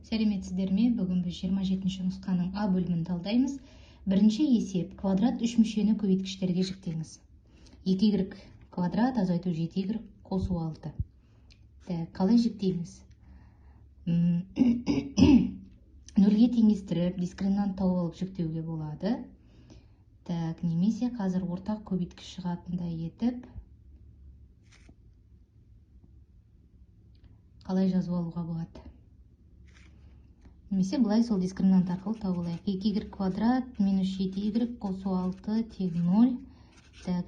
Сәлеметсіздер ме? Бүгін біз 27-ші нұсқаның А бөлімін талдаймыз. Бірінші есеп: квадрат 3 мүшені көбейткіштерге жіктеңіз. 2y квадрат азайту 7y қосу 6. Қалай жіктейміз? Нөлге теңестіріп, дискриминант тауып алып жіктеуге болады. Немесе қазір ортақ көбейткіш шығатындай етіп қалай жазып алуға болады? Немесе былай сол дискриминант арқылы тауып алайық. 2y квадрат минус 7y қосу 6 тең 0.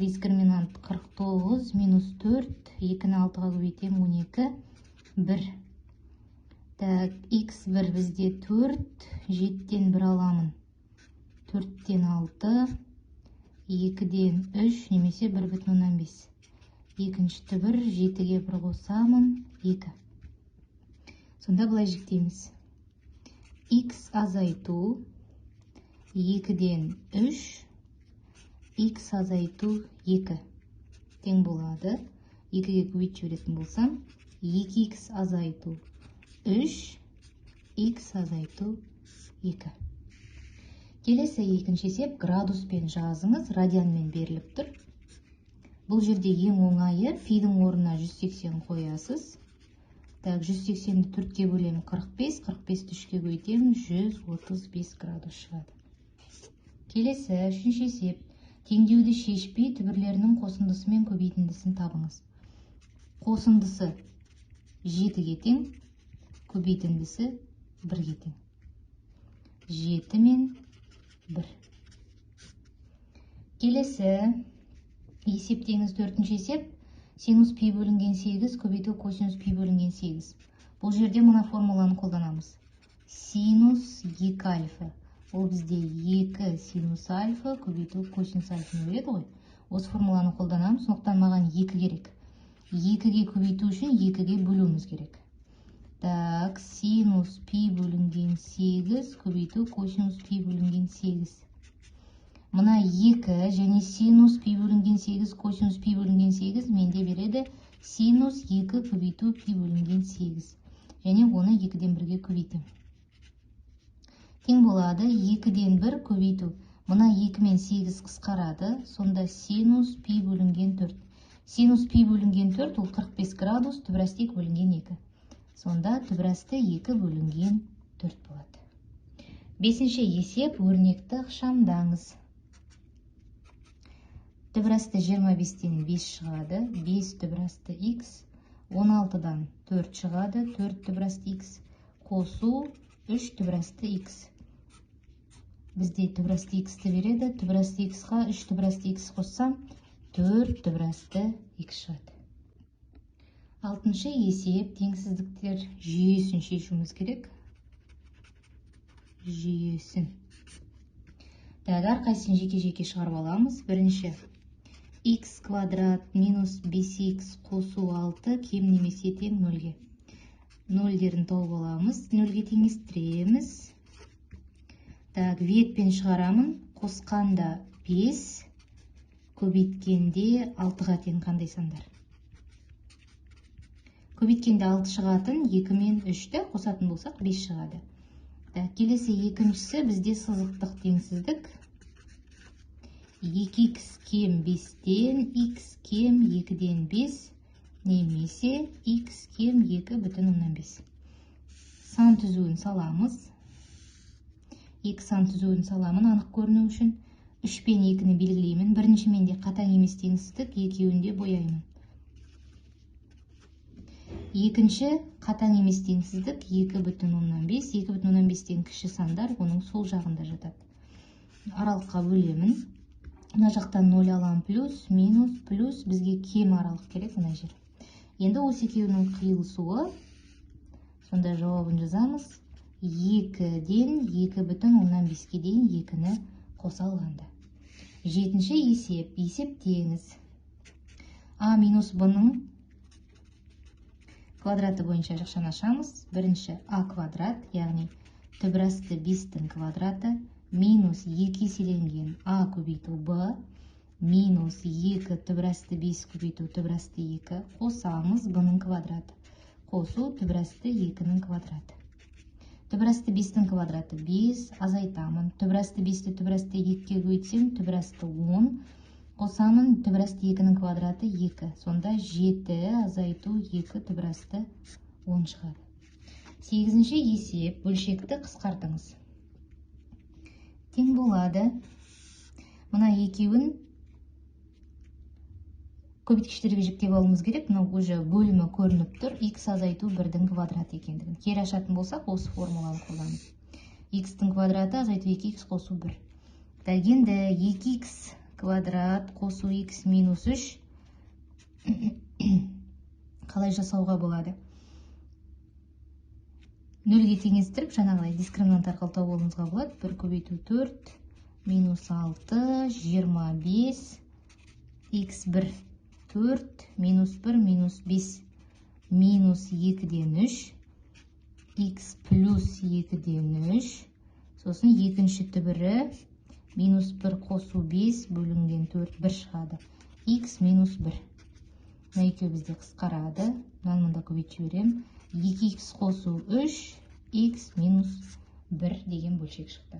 Дискриминант 49 минус 4, 2-ні 6-ға көбейтем 12, 1. X1 бізде 4, 7-тен 1 аламын. 4-тен 6, 2-ден 3, немесе 1,5. Екіншіті 1, 7-ге 1 қосамын, 2. Сонда былай жіктейміз. X азайту 2-ден 3, X азайту 2 тең болады. 2-ге көбейтіп жіберетін болсам, 2x азайту 3, X азайту 2. Келесі екінші есеп: градуспен жазыңыз, радианмен беріліп тұр. Бұл жерде ең оңайы фидің орнына 180 қоясыз. 180-ді 4-ке бөлем 45, 45-ті 3-ке көбейтем 135 градус шығады. Келесі үшінші есеп: теңдеуді шешпей түбірлерінің қосындысы мен көбейтіндісін табыңыз. Қосындысы 7-ге тең, көбейтіндісі 1-ге тең. 7 мен 1. Келесі есептеңіз төртінші есеп: синус пи бөлінген 8 көбейту косинус пи бөлінген 8. Бұл жерде мына формуланы қолданамыз. Синус 2 альфа. Ол бізде 2 синус альфа көбейту косинус альфаны береді ғой. Осы формуланы қолданамыз, сондықтан маған 2 керек. 2-ге көбейту үшін 2-ге бөлуіміз керек. Синус пи бөлінген 8 көбейту косинус пи бөлінген 8. Мына 2 және синус пи бөлінген 8, косинус пи бөлінген 8 менде береді синус 2 көбейту пи бөлінген 8. Және оны 2-ден 1-ге көбейтем. Тең болады 2-ден 1 көбейту. Мына 2 мен 8 қысқарады, сонда синус пи бөлінген 4. Синус пи бөлінген 4 ол 45 градус, түбірасты 2 бөлінген 2. Сонда түбірасты 2 бөлінген 4 болады. Бесінші есеп: өрнекті ықшамдаңыз. Түбірасты 25-тен 5 шығады, 5 түбірасты x, 16-дан 4 шығады, 4 түбірасты x, қосу 3 түбірасты x. Бізде түбірасты x-ті береді, түбірасты x-ға 3 түбірасты x қоссам, 4 түбірасты x шығады. Алтыншы есеп: теңсіздіктер жүйесін шешуіміз керек. Жүйесін. Әрқайсысын жеке-жеке шығарып аламыз. Бірінші: x квадрат минус 5x қосу 6 кем немесе тең 0-ге. 0-дерін тауып аламыз, 0-ге теңестіреміз. Ветпен шығарамын, қосқанда 5, көбейткенде 6-ға тең қандай сандар? Көбейткенде 6 шығатын, 2 мен 3-ті қосатын болсақ 5 шығады. Келесі екіншісі бізде сызықтық теңсіздік. 2x кем 5-тен, x кем 2-ден 5, немесе x кем 2,5. Сан түзуін саламыз. 2 сан түзуін саламын анық көріну үшін. 3 пен 2-ні белгілеймін. Бірінші менде қатаң емес теңсіздік, екеуінде бояймын. Екінші қатаң емес теңсіздік 2,5. 2,5-тен кіші сандар оның сол жағында жатады. Аралыққа бөлемін. Мына жақтан 0 алам, плюс, минус, плюс, бізге кем аралық керек мына жер. Енді осы екеуінің қиылысуы, сонда жауабын жазамыз. 2-ден 2,5-ге дейін 2-ні қоса алғанда. Жетінші есеп: есептеңіз. А минус b-ның квадраты бойынша жақшаны ашамыз. Бірінші а квадрат, яғни түбірасты 5-тің квадраты, минус 2 еселенген а көбейту b, минус 2 түбірасты 5 көбейту түбірасты 2, қосамыз b-ның квадраты. Қосу түбірасты 2-ның квадраты. Түбір асты 5-тің квадраты 5, азайтамын. Түбір асты 5-ті түбір асты 2-ге көйтсем, түбір асты 10. Қосамын, түбір асты 2-нің квадраты 2. Сонда 7 азайту 2 түбір асты 10 шығады. 8-ші есеп, бөлшекті қысқартыңыз. Тең болады. Мына екеуін көбейткіштерге жіктеп алуымыз керек. Мынау уже бөлімі көрініп тұр. X азайту 1-дің квадраты екендігін. Кері ашатын болсақ, осы формуланы қолданып. X-тің квадраты азайту 2x қосу 1. Енді 2x квадрат қосу x минус 3 қалай жасауға болады? 0-ге теңестіріп, жаңағылай дискриминант арқылы табуымызға болады. 1 көбейту 4 минус 6 25 x1 4 минус 1 минус 5 минус 2-ден 3 x плюс 2-ден 3 сосын екінші түбірі минус 1 қосу 5 бөлінген 4 1 шығады. X минус 1. Мына екеуі бізде қысқарады. Мынаны мұнда көбейтіп жіберем. 2x қосу 3 x минус 1 деген бөлшек шықты.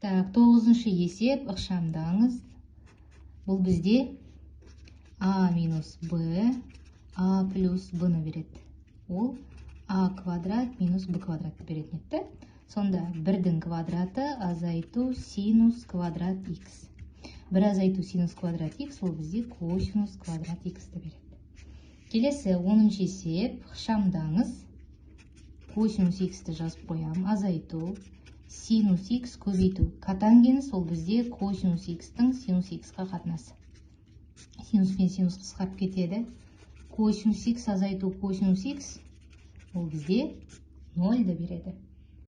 Так, 9-шы есеп ықшамдаңыз. Бұл бізде a минус b, a плюс b-ны береді. Ол a квадрат минус b квадратты беретін етті. Сонда 1-дің квадраты азайту синус квадрат x. 1 азайту синус квадрат x, ол бізде косинус квадрат x-ті береді. Келесі 10-шы есеп, ықшамдаңыз. Косинус x-ті жазып қоям. Азайту синус x көбейту. Катангенс ол бізде косинус x-тің синус x-қа қатынасы. Синус пен синус қысқарып кетеді. Косинус x азайту косинус x ол бізде 0-ді береді.